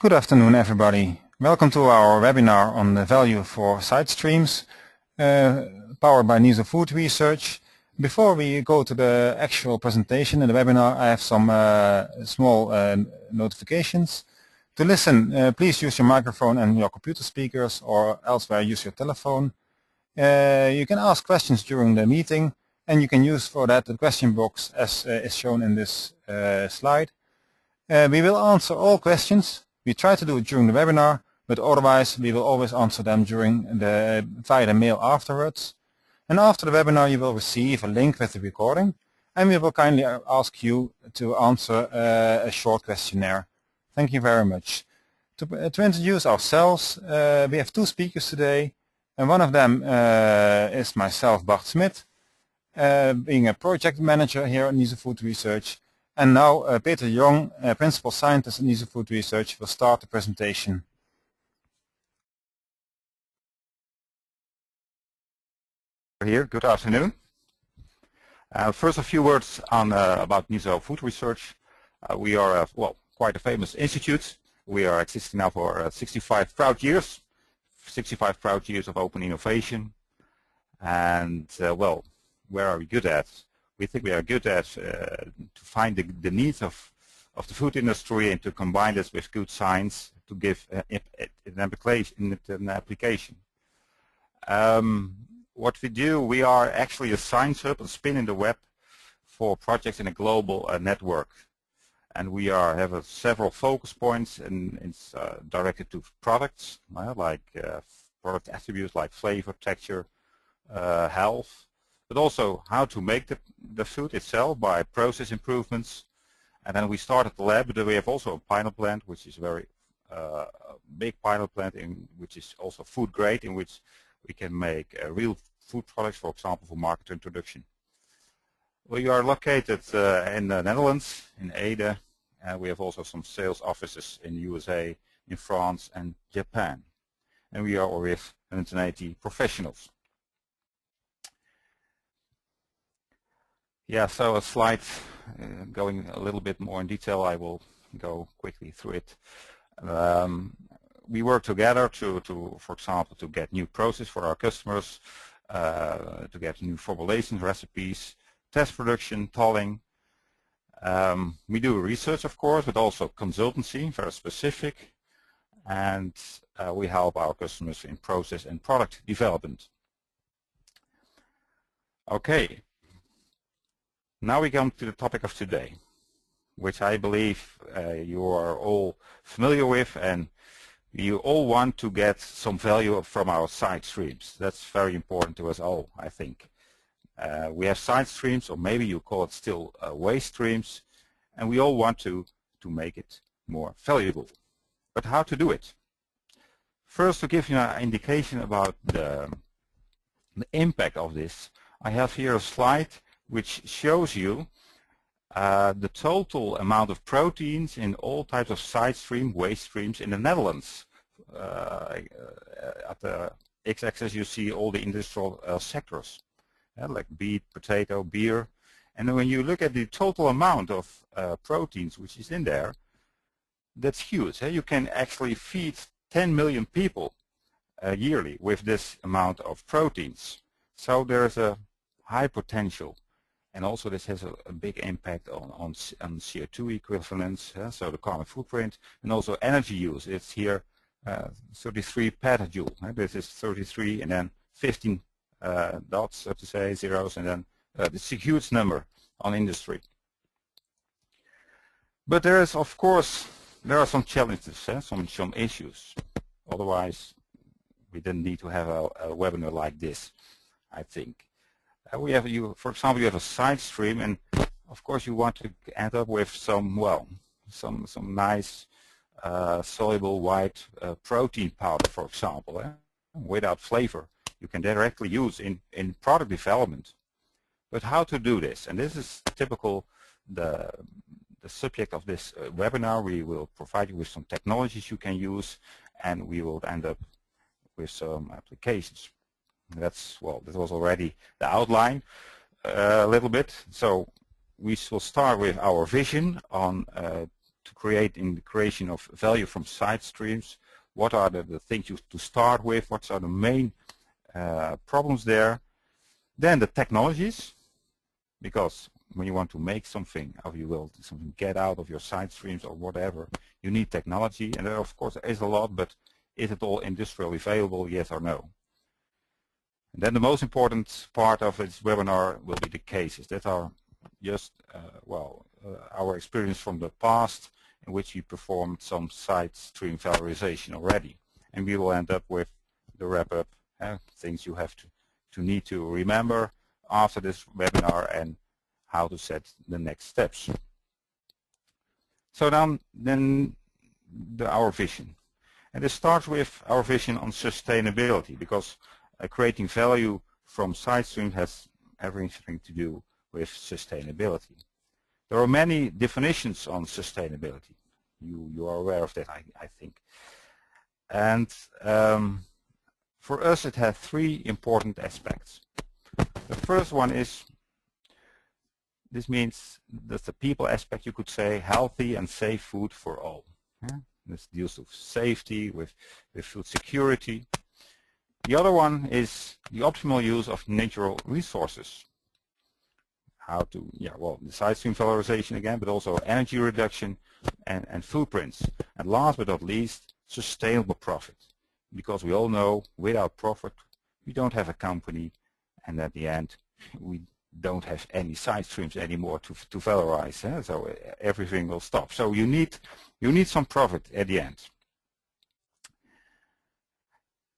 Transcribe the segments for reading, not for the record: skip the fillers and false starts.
Good afternoon, everybody. Welcome to our webinar on the value for side streams, powered by NIZO Food Research. Before we go to the actual presentation in the webinar, I have some small notifications. To listen, please use your microphone and your computer speakers, or elsewhere use your telephone. You can ask questions during the meeting, and you can use for that the question box as is shown in this slide. We will answer all questions. We try to do it during the webinar, but otherwise we will always answer them via the mail afterwards. And after the webinar you will receive a link with the recording, and we will kindly ask you to answer a short questionnaire. Thank you very much. To introduce ourselves, we have two speakers today, and one of them is myself, Bart Smit, being a project manager here at NIZO Food Research. And now Peter Jong, Principal Scientist at NIZO Food Research, will start the presentation. Here, good afternoon. First, a few words on about NIZO Food Research. We are quite a famous institute. We are existing now for 65 proud years. 65 proud years of open innovation. And where are we good at? We think we are good at to find the needs of the food industry and to combine this with good science to give an application. What we do, we are actually a science hub, a spin in the web for projects in a global network. And we have several focus points, and it's directed to products, like product attributes like flavor, texture, health, but also how to make the food itself by process improvements. And then we started the lab, but we have also a pilot plant, which is a very big pilot plant, which is also food grade, in which we can make real food products, for example, for market introduction. We are located in the Netherlands, in Ede, and we have also some sales offices in the USA, in France, and Japan. And we are with 180 professionals. Yeah, so a slide going a little bit more in detail. I will go quickly through it. We work together to, for example, to get new process for our customers, to get new formulations, recipes, test production, tolling. We do research, of course, but also consultancy, very specific, and we help our customers in process and product development. Okay. Now we come to the topic of today, which I believe you are all familiar with, and you all want to get some value from our side streams. That's very important to us all, I think. We have side streams, or maybe you call it still waste streams, and we all want to make it more valuable. But how to do it? First, to give you an indication about the impact of this, I have here a slide which shows you the total amount of proteins in all types of side stream, waste streams in the Netherlands. At the x-axis you see all the industrial sectors, like beet, potato, beer. And when you look at the total amount of proteins which is in there, that's huge. You can actually feed 10 million people yearly with this amount of proteins. So there's a high potential. And also this has a big impact on CO2 equivalents, so the carbon footprint, and also energy use. It's here 33 petajoule. This is 33 and then 15 dots, so to say, zeros, and then it's a huge number on industry. But there is, of course, there are some challenges, some issues. Otherwise, we didn't need to have a webinar like this, I think. For example, you have a side stream, and of course you want to end up with some nice soluble white protein powder, for example, without flavor. You can directly use in product development. But how to do this? And this is typical the subject of this webinar. We will provide you with some technologies you can use, and we will end up with some applications. That was already the outline a little bit. So we will start with our vision on to create in the creation of value from side streams. What are the things to start with? What are the main problems there? Then the technologies, because when you want to make something, or you will something get out of your side streams or whatever, you need technology, and there of course is a lot, but is it all industrially available, yes or no? And then the most important part of this webinar will be the cases that are just our experience from the past, in which we performed some side stream valorization already, and we will end up with the wrap-up, things you have to need to remember after this webinar, and how to set the next steps. So then our vision, and this starts with our vision on sustainability, because creating value from side streams has everything to do with sustainability. There are many definitions on sustainability. You are aware of that, I think. And for us it has three important aspects. The first one is, this means that's the people aspect, you could say, healthy and safe food for all. This deals with safety, with food security. The other one is the optimal use of natural resources. How to, the side stream valorization again, but also energy reduction and footprints. And last but not least, sustainable profit. Because we all know without profit, we don't have a company, and at the end, we don't have any side streams anymore to valorize. So everything will stop. So you need some profit at the end.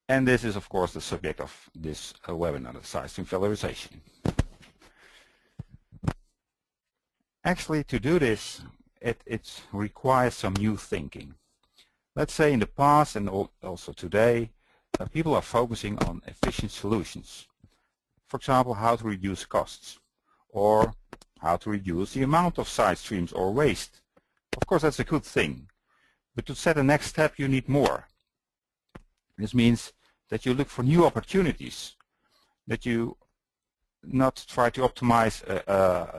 And this is, of course, the subject of this webinar, the side stream valorization. Actually, to do this, it requires some new thinking. Let's say in the past and also today, people are focusing on efficient solutions. For example, how to reduce costs, or how to reduce the amount of side streams or waste. Of course, that's a good thing. But to set the next step, you need more. This means that you look for new opportunities, that you not try to optimize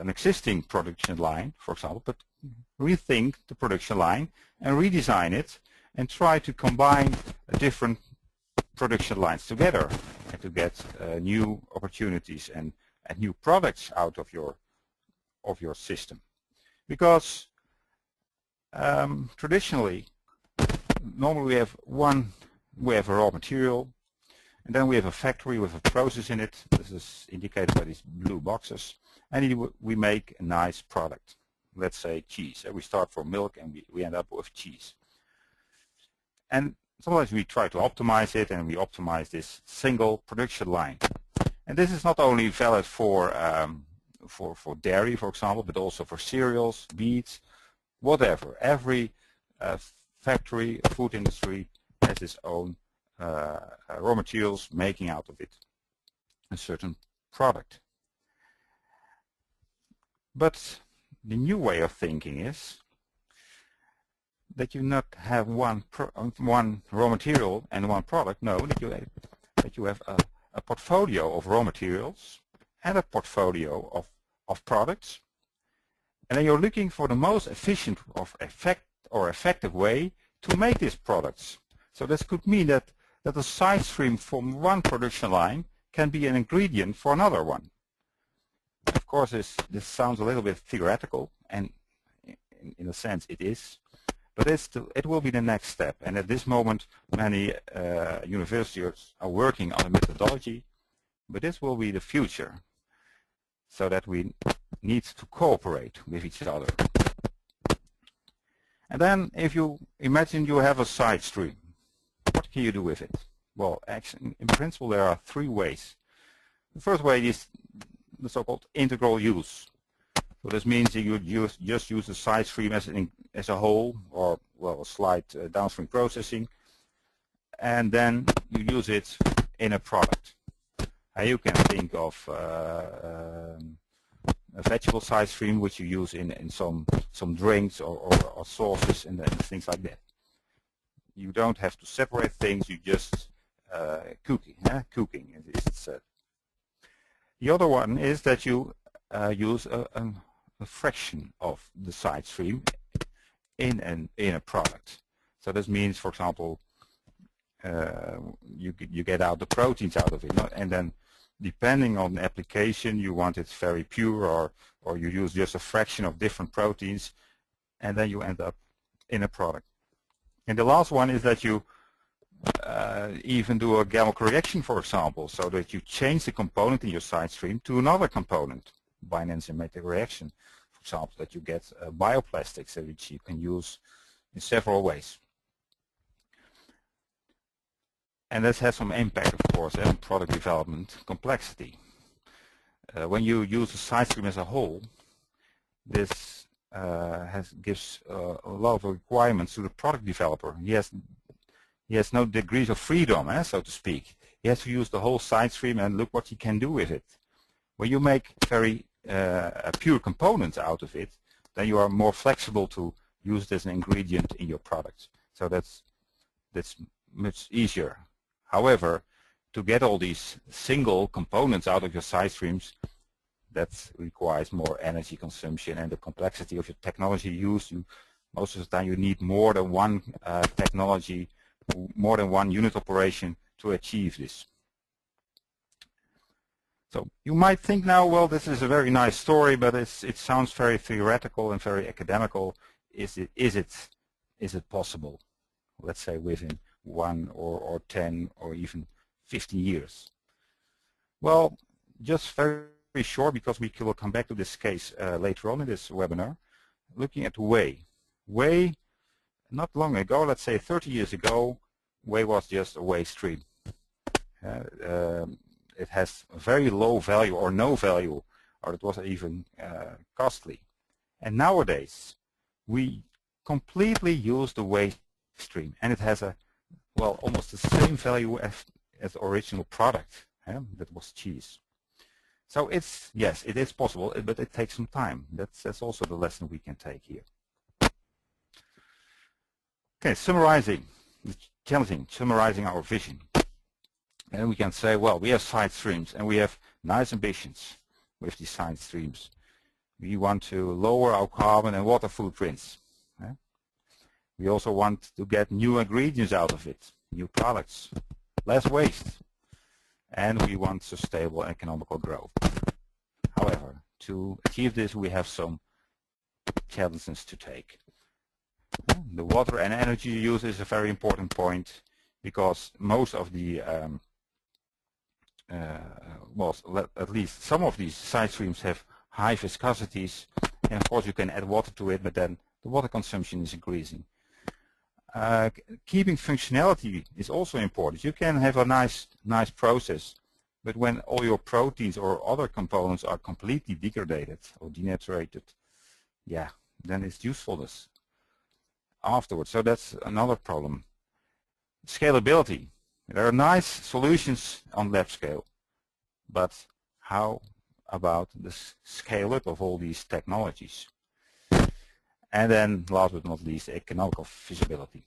an existing production line, for example, but rethink the production line and redesign it and try to combine different production lines together and to get new opportunities and new products out of your system. Because traditionally, normally we have a raw material, and then we have a factory with a process in it. This is indicated by these blue boxes, and we make a nice product. Let's say cheese. We start from milk and we end up with cheese. And sometimes we try to optimize it, and we optimize this single production line. And this is not only valid for dairy, for example, but also for cereals, beets, whatever. Every factory, food industry has its own raw materials, making out of it a certain product. But the new way of thinking is that you not have one raw material and one product. No, that you have a portfolio of raw materials and a portfolio of products, and then you're looking for the most efficient or effective way to make these products. So this could mean that a side stream from one production line can be an ingredient for another one. Of course, this sounds a little bit theoretical, and in a sense it is, but it will be the next step. And at this moment, many universities are working on a methodology, but this will be the future, so that we need to cooperate with each other. And then, if you imagine you have a side stream, what can you do with it? Well, actually, in principle, there are three ways. The first way is the so-called integral use. So this means that you just use the side stream as a whole, or a slight downstream processing, and then you use it in a product. You can think of a vegetable side stream, which you use in some drinks or sauces and things like that. You don't have to separate things, you just cooking is said. The other one is that you use a fraction of the side stream in a product. So this means, for example, you get out the proteins out of it, and then depending on the application, you want it very pure, or you use just a fraction of different proteins, and then you end up in a product. And the last one is that you even do a chemical reaction, for example, so that you change the component in your side stream to another component by an enzymatic reaction. For example, that you get bioplastics which you can use in several ways. And this has some impact, of course, on product development complexity. When you use the side stream as a whole, this gives a lot of requirements to the product developer. He has no degrees of freedom, so to speak. He has to use the whole side stream and look what he can do with it. When you make very pure components out of it, then you are more flexible to use it as an ingredient in your products. So that's much easier. However, to get all these single components out of your side streams, that requires more energy consumption, and the complexity of your technology used. Most of the time you need more than one technology, more than one unit operation to achieve this. So you might think now, well, this is a very nice story, but it sounds very theoretical and very academical. Is it possible? Let's say within 1 or 10 or even 15 years. Well, just very short, because we will come back to this case later on in this webinar, looking at Whey. Whey, not long ago, let's say 30 years ago, Whey was just a waste stream. It has very low value or no value, or it was even costly. And nowadays, we completely use the waste stream, and it has almost the same value as the original product that was cheese. So yes, it is possible, but it takes some time. That's also the lesson we can take here. Okay, summarizing our vision. And we can say, well, we have side streams and we have nice ambitions with these side streams. We want to lower our carbon and water footprints. We also want to get new ingredients out of it, new products, less waste. And we want sustainable economical growth. However, to achieve this, we have some challenges to take. The water and energy use is a very important point, because most of the, at least some of these side streams have high viscosities, and of course you can add water to it, but then the water consumption is increasing. Keeping functionality is also important. You can have a nice process, but when all your proteins or other components are completely degraded or denatured, then it's usefulness afterwards. So that's another problem. Scalability. There are nice solutions on lab scale, but how about the scale up of all these technologies? And then last but not least, economical feasibility.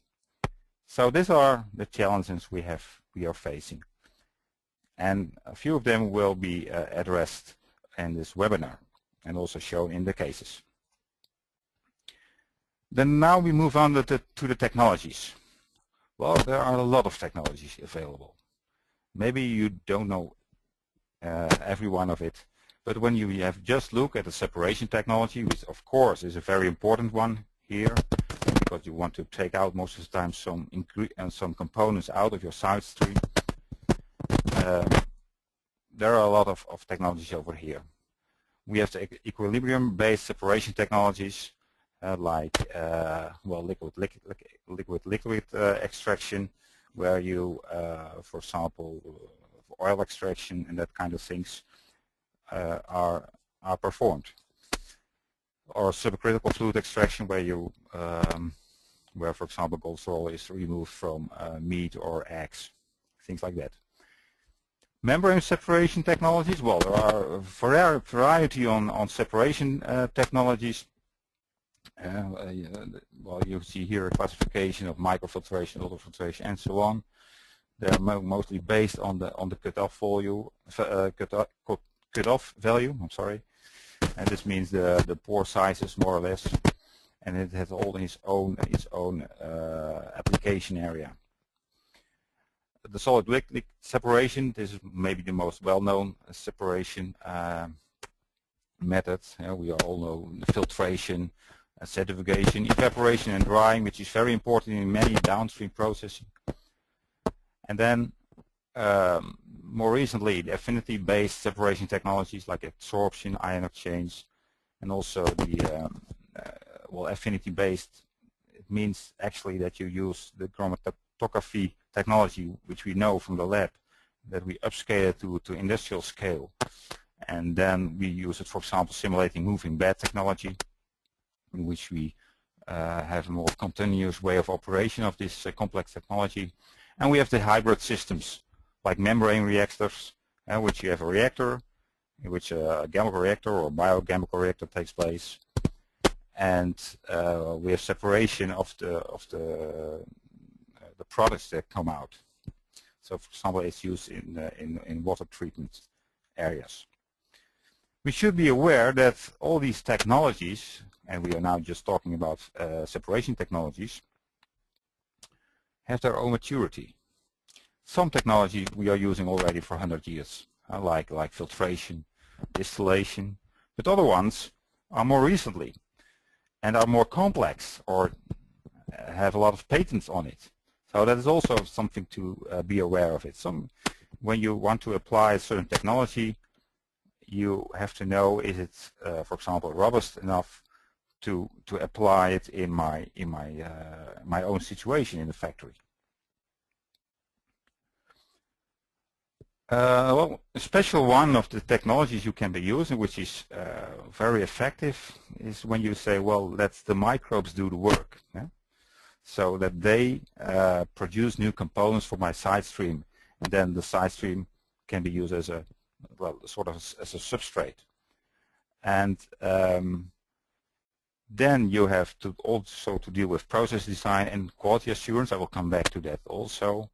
So these are the challenges we are facing. And a few of them will be addressed in this webinar and also shown in the cases. Then now we move on to the technologies. Well, there are a lot of technologies available. Maybe you don't know every one of it, but when you have just look at the separation technology, which of course is a very important one here, because you want to take out most of the time some components out of your side stream. There are a lot of technologies over here. We have the equilibrium-based separation technologies, like liquid extraction, where you, for example, oil extraction and that kind of things are performed. Or supercritical fluid extraction, where you, where for example cholesterol is removed from meat or eggs, things like that. Membrane separation technologies. Well, there are a variety on separation technologies. Well, you see here a classification of microfiltration, ultrafiltration, and so on. They're mostly based on the cutoff value. I'm sorry, and this means the pore sizes more or less. and it has all its own application area. The solid liquid separation, this is maybe the most well-known separation method. We all know filtration, acidification, evaporation and drying, which is very important in many downstream processing. And then more recently, the affinity-based separation technologies like adsorption, ion exchange, and also the well, affinity-based. It means actually that you use the chromatography technology, which we know from the lab, that we upscale it to industrial scale, and then we use it, for example, simulating moving bed technology, in which we have a more continuous way of operation of this complex technology. And we have the hybrid systems, like membrane reactors, which you have a reactor, in which a chemical reactor or biochemical reactor takes place, and we have separation of the products that come out. So, for example, it's used in water treatment areas. We should be aware that all these technologies, and we are now just talking about separation technologies, have their own maturity. Some technology we are using already for 100 years, like filtration, distillation, but other ones are more recently and are more complex or have a lot of patents on it. So that is also something to be aware of it. When you want to apply a certain technology, you have to know, is it, for example, robust enough to apply it in my own situation in the factory. Well, a special one of the technologies you can be using, which is very effective, is when you say, well, let the microbes do the work. Yeah? So that they produce new components for my side stream, and then the side stream can be used as a, well, sort of as a substrate. And then you have to also to deal with process design and quality assurance. I will come back to that also.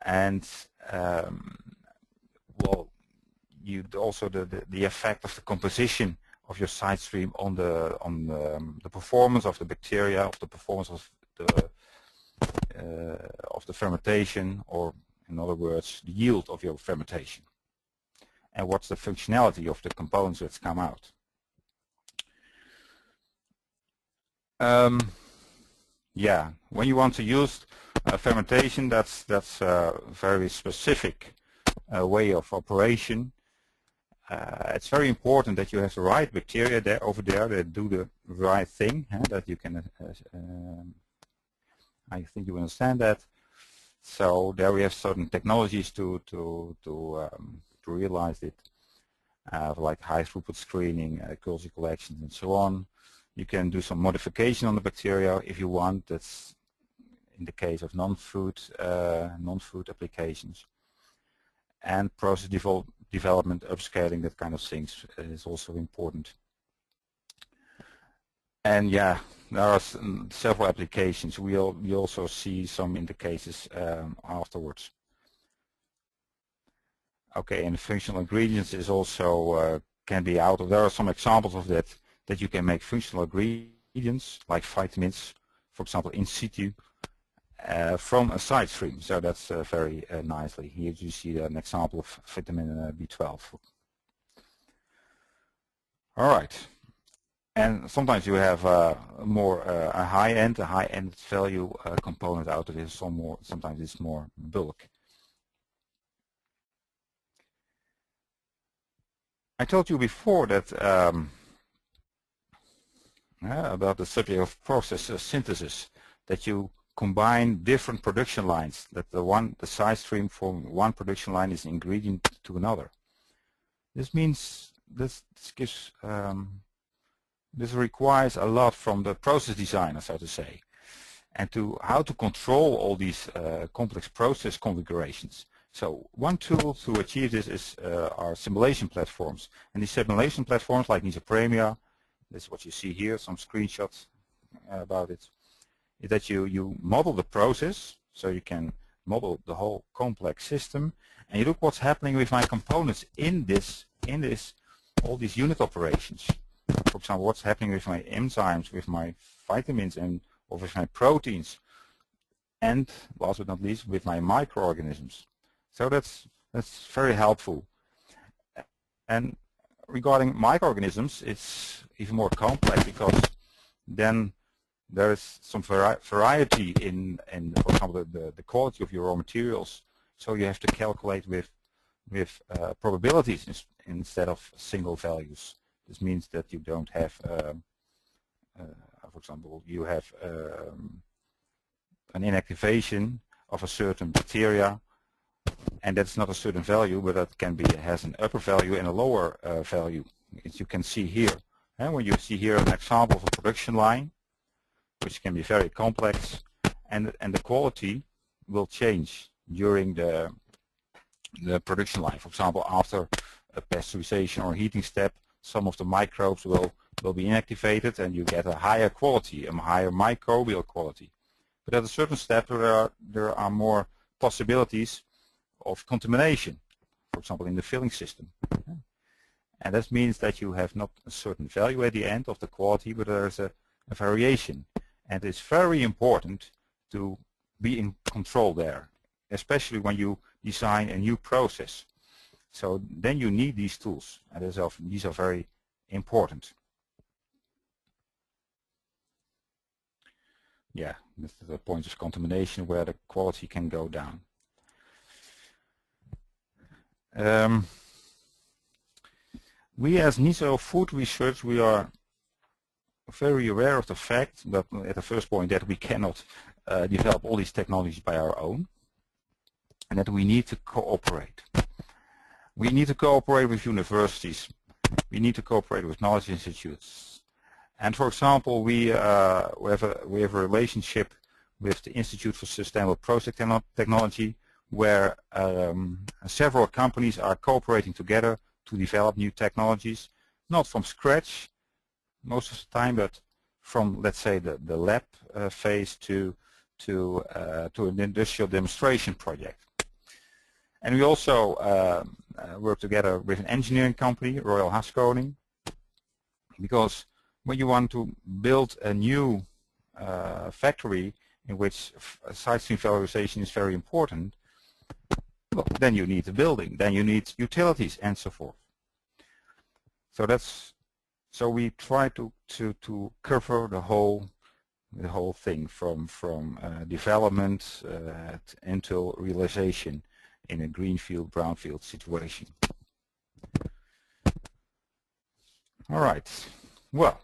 And well, you also the effect of the composition of your side stream on the performance of the bacteria, of the performance of the fermentation, or in other words, the yield of your fermentation, and what's the functionality of the components that come out. Yeah, when you want to use fermentation, that's a very specific way of operation. It's very important that you have the right bacteria over there that do the right thing, that you can, I think you understand that. So there we have certain technologies to realize it, like high throughput screening, culture collections, and so on. You can do some modification on the bacteria if you want. That's in the case of non-food applications. And process development, upscaling, that kind of things is also important. And yeah, there are several applications. We also see some in the cases afterwards. Okay, and functional ingredients is also can be out of. There are some examples of that you can make functional ingredients like vitamins, for example, in situ from a side stream. So that's very nicely. Here you see an example of vitamin B12. All right. And sometimes you have a high-end value component out of it. Sometimes it's more bulk. I told you before that about the subject of process synthesis, that you combine different production lines, that the side stream from one production line is an ingredient to another. This means this requires a lot from the process designer, so to say, and how to control all these complex process configurations. So one tool to achieve this is our simulation platforms, and these simulation platforms like NIZO, this is what you see here, some screenshots about it, is that you model the process, so you can model the whole complex system, and you look what's happening with my components in all these unit operations. for example, what's happening with my enzymes, with my vitamins, or with my proteins, and last but not least, with my microorganisms. So that's very helpful. And regarding microorganisms, it's even more complex, because then there is some variety in for example, the quality of your raw materials. So you have to calculate with probabilities instead of single values. This means that you don't have, for example, you have an inactivation of a certain bacteria, and that's not a certain value, but that can be has an upper value and a lower value, as you can see here. And when you see here an example of a production line, which can be very complex, and the quality will change during the production line. For example, after a pasteurization or heating step, some of the microbes will be inactivated, and you get a higher quality, a higher microbial quality. But at a certain step, there are more possibilities of contamination, for example, in the filling system. And that means that you have not a certain value at the end of the quality, but there's a variation. And it's very important to be in control there, especially when you design a new process. So then you need these tools, and these are very important. Yeah, this is the point of contamination where the quality can go down. We as NIZO Food Research, we are very aware of the fact that at the first point that we cannot develop all these technologies by our own, and that we need to cooperate. We need to cooperate with universities. We need to cooperate with knowledge institutes. And for example, we have a relationship with the Institute for Sustainable Process Technology, where several companies are cooperating together to develop new technologies, not from scratch most of the time, but from, let's say, the lab phase to an industrial demonstration project. And we also work together with an engineering company, Royal Haskoning, because when you want to build a new factory in which side stream valorization is very important, well, then you need a building, then you need utilities, and so forth. So we try to cover the whole thing from development until realization in a greenfield, brownfield situation. All right. Well,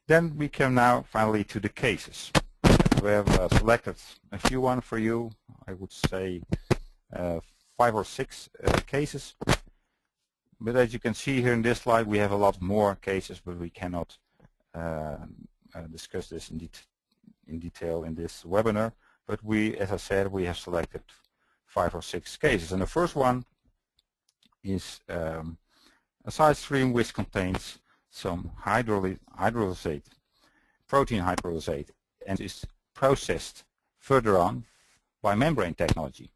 then we come now finally to the cases. We have selected a few one for you. I would say 5 or 6 cases. But as you can see here in this slide, we have a lot more cases, but we cannot discuss this in detail in this webinar. But as I said, we have selected 5 or 6 cases. And the first one is a side stream which contains some hydrolysate, protein hydrolysate, and is processed further on by membrane technology.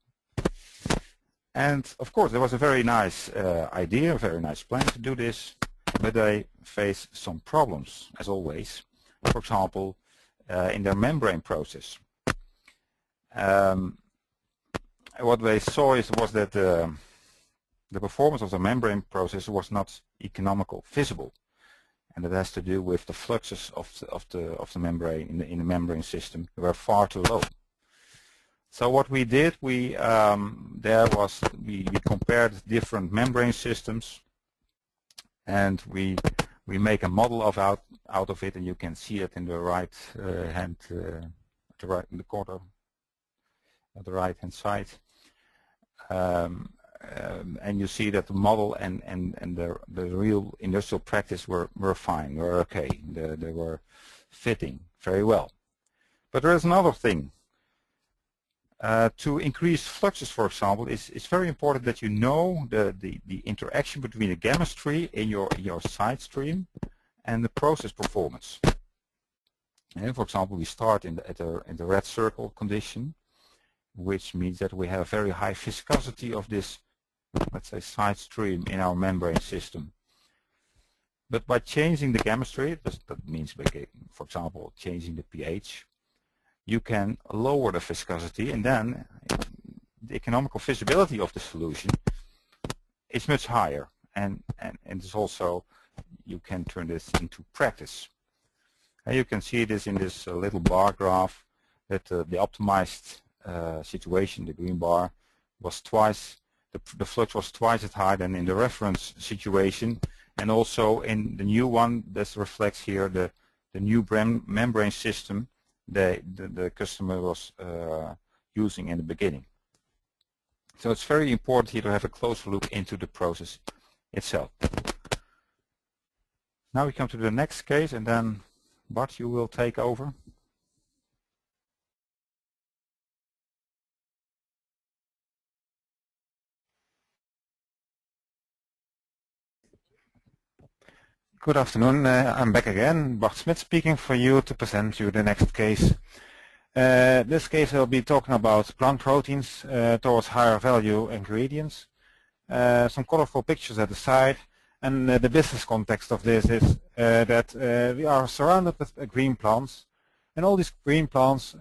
And of course, there was a very nice idea, a very nice plan to do this, but they face some problems, as always. For example, in their membrane process. What they saw was that the performance of the membrane process was not economical, feasible, and that has to do with the fluxes of the membrane in the membrane system. They were far too low. So what we did, we compared different membrane systems, and we make a model out of it, and you can see it in the right hand, in the corner, at the right hand side. And you see that the model and the real industrial practice were fine, were okay. They were fitting very well. But there is another thing. To increase fluxes, for example, it's very important that you know the interaction between the chemistry in your side stream and the process performance. And for example, we start in the red circle condition, which means that we have very high viscosity of this, let's say, side stream in our membrane system. But by changing the chemistry, that means, for example, changing the pH, you can lower the viscosity, and then the economical feasibility of the solution is much higher. And it's also, you can turn this into practice. And you can see this in this little bar graph, that the optimized situation, the green bar, was twice, the flux was twice as high than in the reference situation. And also in the new one, this reflects here the new membrane system the customer was using in the beginning. So it's very important here to have a closer look into the process itself. Now we come to the next case, and then Bart, you will take over. Good afternoon. I'm back again, Bart Smit speaking for you to present you the next case. This case I'll be talking about plant proteins towards higher value ingredients. Some colorful pictures at the side, and the business context of this is that we are surrounded with green plants, and all these green plants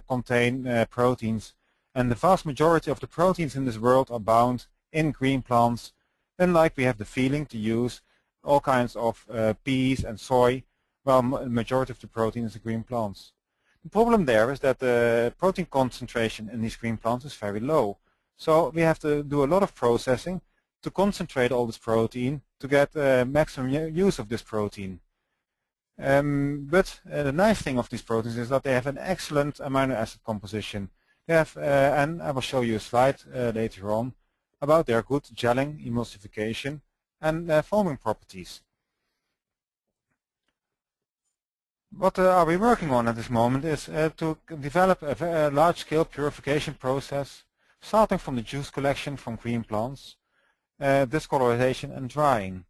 contain proteins, and the vast majority of the proteins in this world are bound in green plants, unlike we have the feeling to use all kinds of peas and soy, while the majority of the protein is the green plants. The problem there is that the protein concentration in these green plants is very low. So we have to do a lot of processing to concentrate all this protein to get maximum use of this protein. But the nice thing of these proteins is that they have an excellent amino acid composition. They have, and I will show you a slide later on about their good gelling, emulsification, and foaming properties. What are we working on at this moment is to develop a large-scale purification process, starting from the juice collection from green plants, discolorization and drying.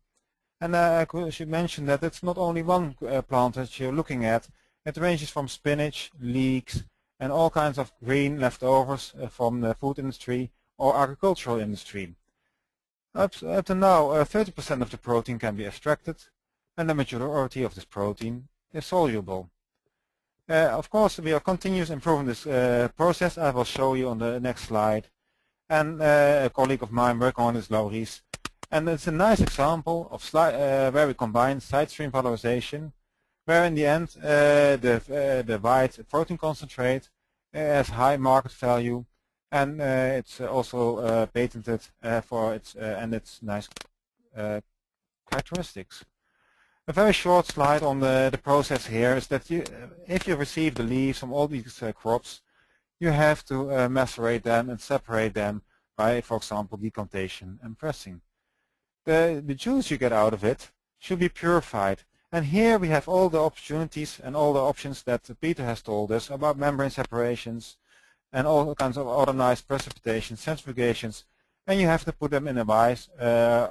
And I should mention that it's not only one plant that you're looking at. It ranges from spinach, leeks, and all kinds of green leftovers from the food industry or agricultural industry. Up to now, 30% of the protein can be extracted, and the majority of this protein is soluble. Of course, we are continuously improving this process. I will show you on the next slide. And a colleague of mine working on this, Lauries. And it's a nice example of where we combine side stream valorization, where in the end the white protein concentrate has high market value, and it's also patented for its and its nice characteristics. A very short slide on the process here is that if you receive the leaves from all these crops, you have to macerate them and separate them by, for example, decantation and pressing. The juice you get out of it should be purified. And here we have all the opportunities and all the options that Peter has told us about membrane separations and all kinds of other nice precipitations, centrifugations, and you have to put them in a wise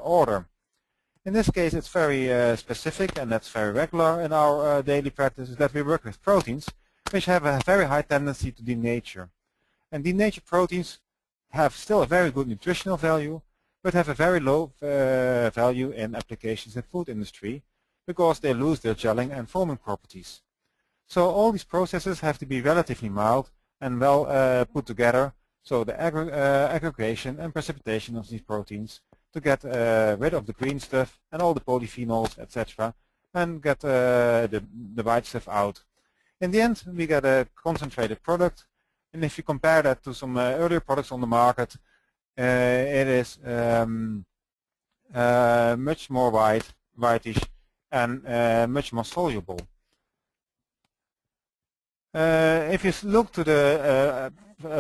order. In this case, it's very specific, and that's very regular in our daily practice, is that we work with proteins which have a very high tendency to denature. And denatured proteins have still a very good nutritional value, but have a very low value in applications in food industry because they lose their gelling and foaming properties. So all these processes have to be relatively mild and well put together, so the aggregation and precipitation of these proteins to get rid of the green stuff and all the polyphenols, etc., and get the white stuff out. In the end, we get a concentrated product, and if you compare that to some earlier products on the market, it is much more whitish, and much more soluble. If you look to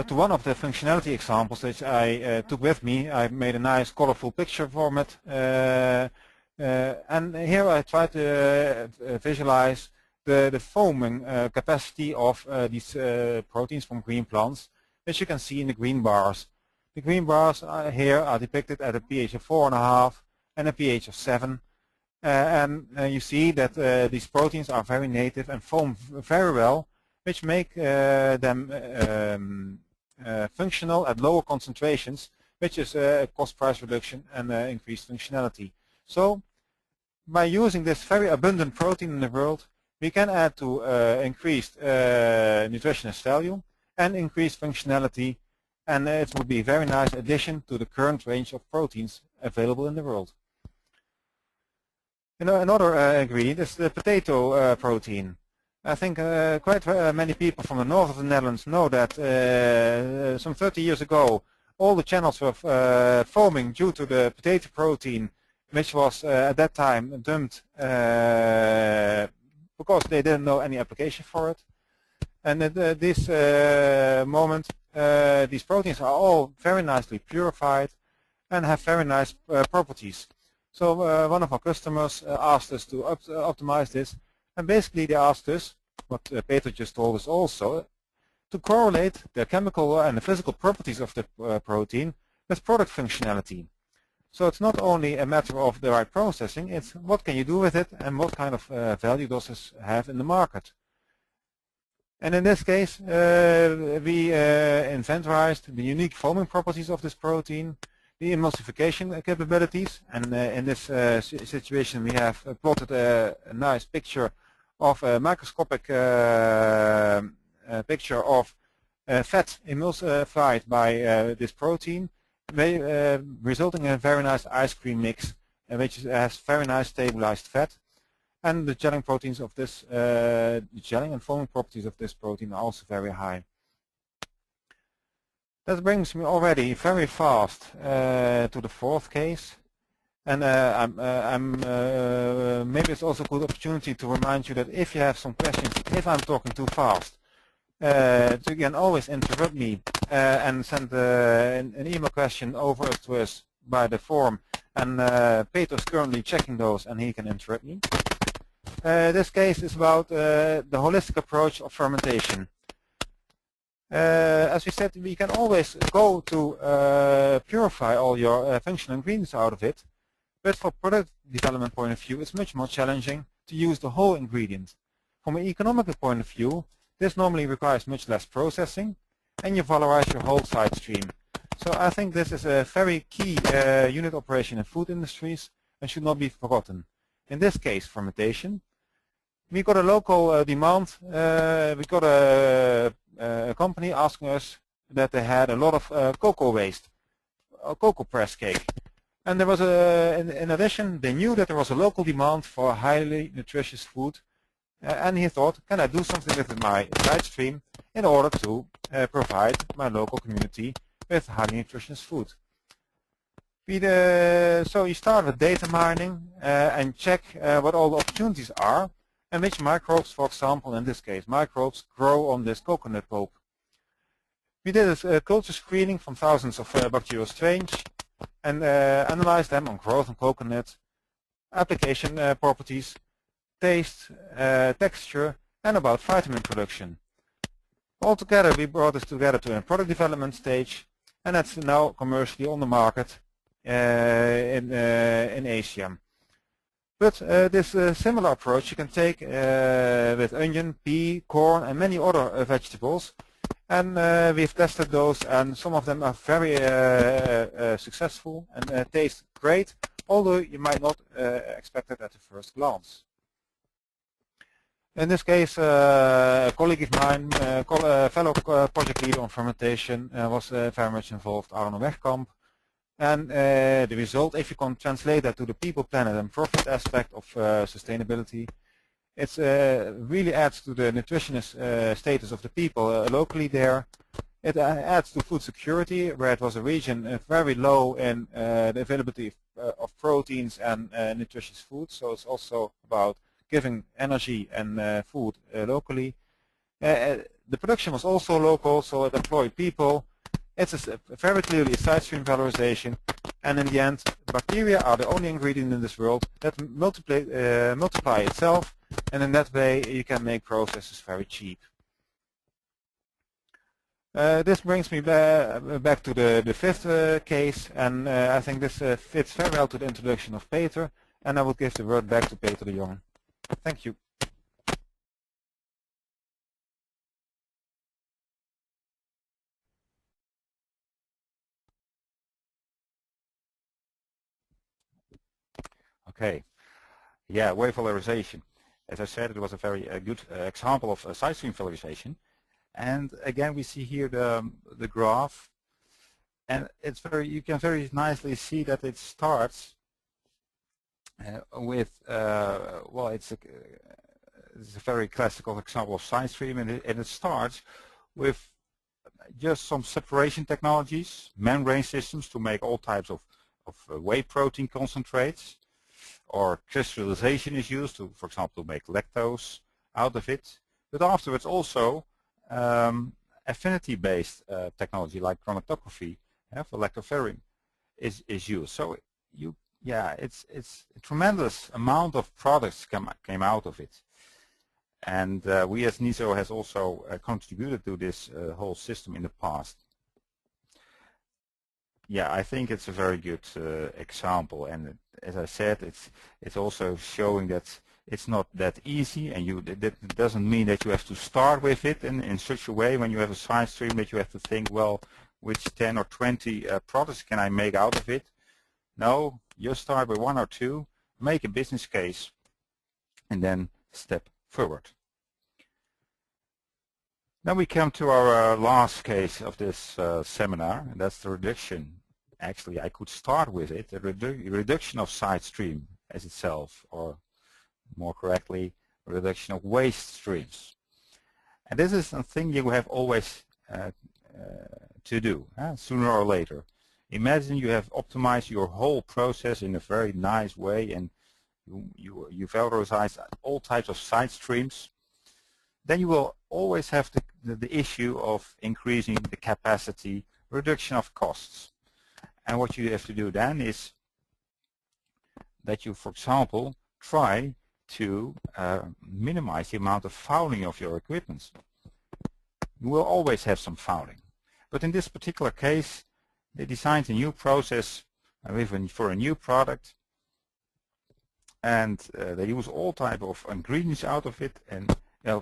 to one of the functionality examples which I took with me, I made a nice colorful picture format, and here I try to visualize the foaming capacity of these proteins from green plants, as you can see in the green bars. The green bars here are depicted at a pH of 4.5 and a pH of 7. And you see that these proteins are very native and foam very well, which make them functional at lower concentrations, which is a cost price reduction and increased functionality. So by using this very abundant protein in the world, we can add to increased nutritionist value and increased functionality, and it would be a very nice addition to the current range of proteins available in the world. You know, another ingredient is the potato protein. I think quite many people from the north of the Netherlands know that some 30 years ago all the channels were foaming due to the potato protein, which was at that time dumped because they didn't know any application for it. And at this moment, these proteins are all very nicely purified and have very nice properties. So one of our customers asked us to optimize this, and basically they asked us, what Peter just told us also, to correlate the chemical and the physical properties of the protein with product functionality. So it's not only a matter of the right processing, it's what can you do with it and what kind of value does this have in the market. And in this case, we inventorized the unique foaming properties of this protein, the emulsification capabilities, and in this situation we have plotted a nice picture of a microscopic picture of fat emulsified by this protein, resulting in a very nice ice cream mix, which has very nice stabilized fat. And the gelling proteins of this, the gelling and foaming properties of this protein are also very high. That brings me already very fast to the fourth case, and maybe it's also a good opportunity to remind you that if you have some questions, if I'm talking too fast, you can always interrupt me and send an email question over to us by the form, and Peter's currently checking those and he can interrupt me. This case is about the holistic approach of fermentation. As we said, we can always go to purify all your functional ingredients out of it, but for product development point of view, it's much more challenging to use the whole ingredient. From an economical point of view, this normally requires much less processing, and you valorize your whole side stream. So I think this is a very key unit operation in food industries and should not be forgotten. In this case, fermentation. We got a local demand. We got a company asking us that they had a lot of cocoa waste, cocoa press cake. And there was in addition, they knew that there was a local demand for highly nutritious food. And he thought, can I do something with my side stream in order to provide my local community with highly nutritious food? So he started with data mining and check what all the opportunities are and which microbes, for example, in this case, microbes grow on this coconut pulp. We did a culture screening from thousands of bacterial strains and analyzed them on growth on coconut, application properties, taste, texture, and about vitamin production. Altogether, we brought this together to a product development stage, and that's now commercially on the market in Asia. But this similar approach you can take with onion, pea, corn, and many other vegetables. And we've tested those, and some of them are very successful and taste great, although you might not expect it at the first glance. In this case, a colleague of mine, fellow project leader on fermentation, was very much involved, Arno Wegkamp. And the result, if you can translate that to the people, planet, and profit aspect of sustainability, it really adds to the nutritionist status of the people locally there. It adds to food security, where it was a region very low in the availability of proteins and nutritious food. So it's also about giving energy and food locally. The production was also local, so it employed people. It's very clearly a side stream valorization, and in the end, bacteria are the only ingredient in this world that multiply itself, and in that way you can make processes very cheap. This brings me back to the fifth case, and I think this fits very well to the introduction of Peter, and I will give the word back to Peter de Jong. Thank you. Okay. Yeah, Whey valorization. As I said, it was a very good example of side stream valorization. And again, we see here the graph, and it's you can very nicely see that it starts with well, it's a very classical example of side stream, and it starts with just some separation technologies, membrane systems to make all types of whey protein concentrates, or crystallization is used to, for example, to make lactose out of it. But afterwards also affinity-based technology like chromatography for lactoferrin is used. So it's a tremendous amount of products came out of it. And we as NIZO has also contributed to this whole system in the past. Yeah, I think it's a very good example, and as I said, it's also showing that it's not that easy, and that doesn't mean that you have to start with it in such a way when you have a side stream that you have to think, well, which 10 or 20 products can I make out of it? No, you start with 1 or 2, make a business case, and then step forward. Then we come to our last case of this seminar, and that's the reduction. Actually, I could start with it, the reduction of side stream as itself, or more correctly, reduction of waste streams. And this is something you have always to do, sooner or later. Imagine you have optimized your whole process in a very nice way, and you valorize all types of side streams. Then you will always have the issue of increasing the capacity, reduction of costs. And what you have to do then is that you, for example, try to minimize the amount of fouling of your equipment. You will always have some fouling. But in this particular case, they designed a new process for a new product, and they use all type of ingredients out of it and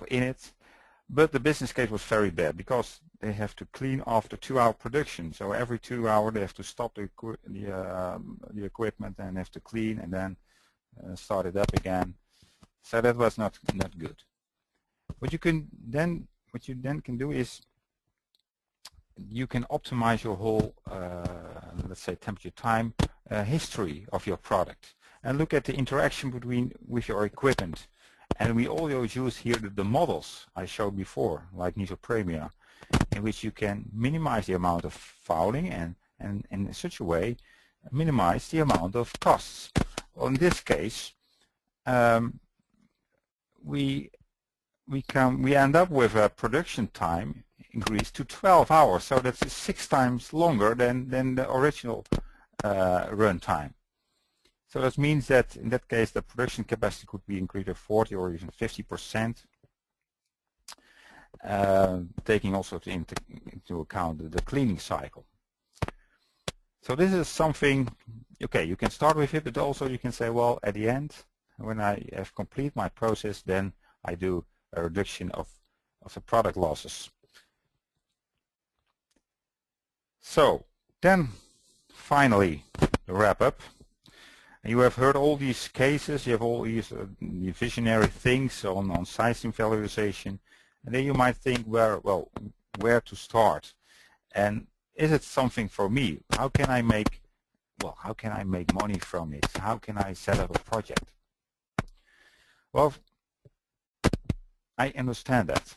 in it. But the business case was very bad because they have to clean after 2-hour production. So every 2 hours they have to stop the equipment and have to clean and then start it up again. So that was not good. What you then can do is you can optimize your whole, let's say, temperature time history of your product and look at the interaction with your equipment. And we always use here the models I showed before, like NIZO Premia, in which you can minimize the amount of fouling and in such a way minimize the amount of costs. Well, in this case, we end up with a production time increased to 12 hours, so that's 6 times longer than the original run time. So that means that in that case the production capacity could be increased by 40 or even 50%, taking also into account the cleaning cycle. So this is something, okay, you can start with it, but also you can say, well, at the end, when I have completed my process, then I do a reduction of the product losses. So then finally the wrap up. You have heard all these cases, you have all these visionary things on side stream valorization, and then you might think, where to start, and is it something for me? How can I make money from it? How can I set up a project? Well, I understand that,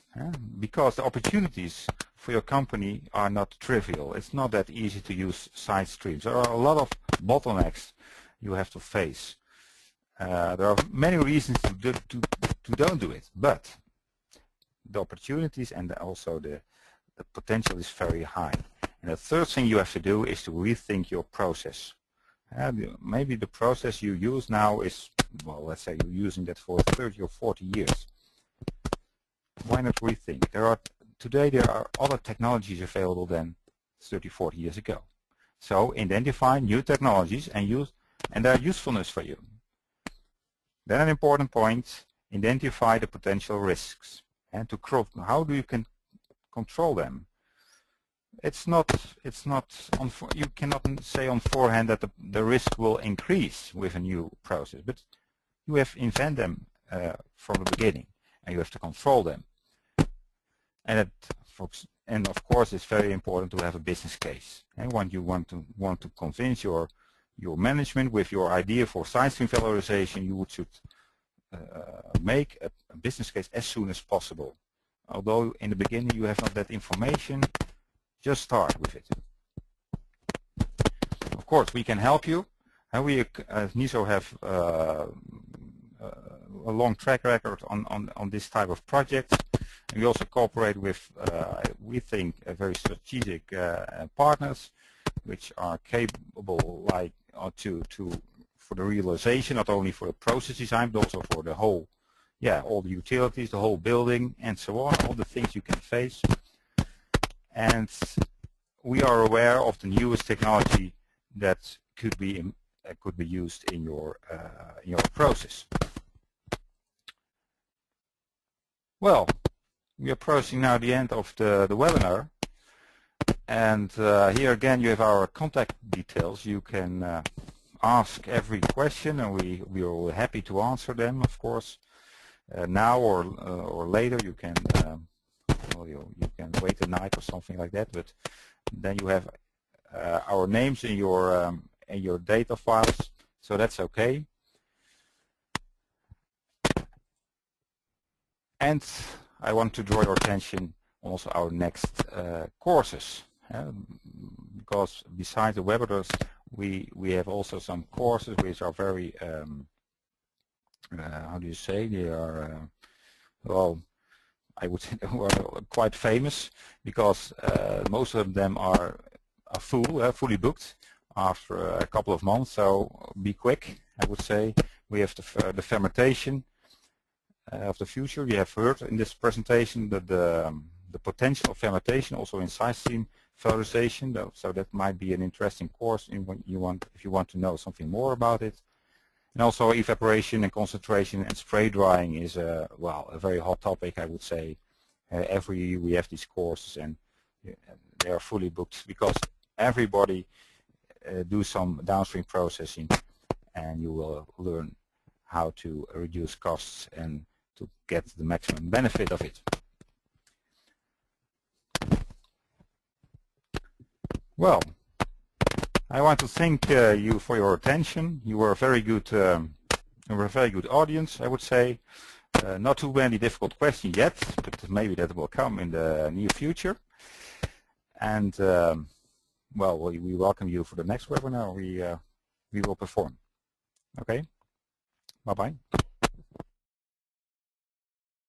because the opportunities for your company are not trivial. It's not that easy to use side streams. There are a lot of bottlenecks you have to face. There are many reasons to don't do it, but the opportunities and also the potential is very high. And the third thing you have to do is to rethink your process. Maybe the process you use now is, well, let's say you're using that for 30 or 40 years. Why not rethink? Today there are other technologies available than 30, 40 years ago. So identify new technologies and their usefulness for you. Then an important point, identify the potential risks and how do you can control them. You cannot say on forehand that the risk will increase with a new process, but you have to invent them from the beginning, and you have to control them. And of course, it's very important to have a business case. And when you want to convince your management with your idea for side stream valorization, you should make a business case as soon as possible. Although in the beginning you have not that information, just start with it. Of course, we can help you. We as NIZO have a long track record on this type of projects. And we also cooperate with, we think, very strategic partners, which are capable, like, for the realization, not only for the process design, but also for the whole, all the utilities, the whole building, and so on, all the things you can face. And we are aware of the newest technology that could be used in your process. Well, we are approaching now the end of the webinar, and here again you have our contact details. You can ask every question, and we are happy to answer them, of course. Now or later, you can you can wait a night or something like that. But then you have our names in your data files, so that's okay. And I want to draw your attention also our next courses, because besides the webinars, we have also some courses which are very how do you say, they are well, I would say quite famous, because most of them are fully booked after a couple of months. So be quick, I would say. We have the fermentation of the future. You have heard in this presentation that the potential of fermentation also in side stream valorization. So that might be an interesting course if you want to know something more about it. And also evaporation and concentration and spray drying is a very hot topic, I would say. Every year we have these courses, and they are fully booked because everybody do some downstream processing, and you will learn how to reduce costs and to get the maximum benefit of it. Well, I want to thank you for your attention. You were a very good, audience, I would say. Not too many difficult questions yet, but maybe that will come in the near future. And well, we welcome you for the next webinar we will perform. Okay, bye bye.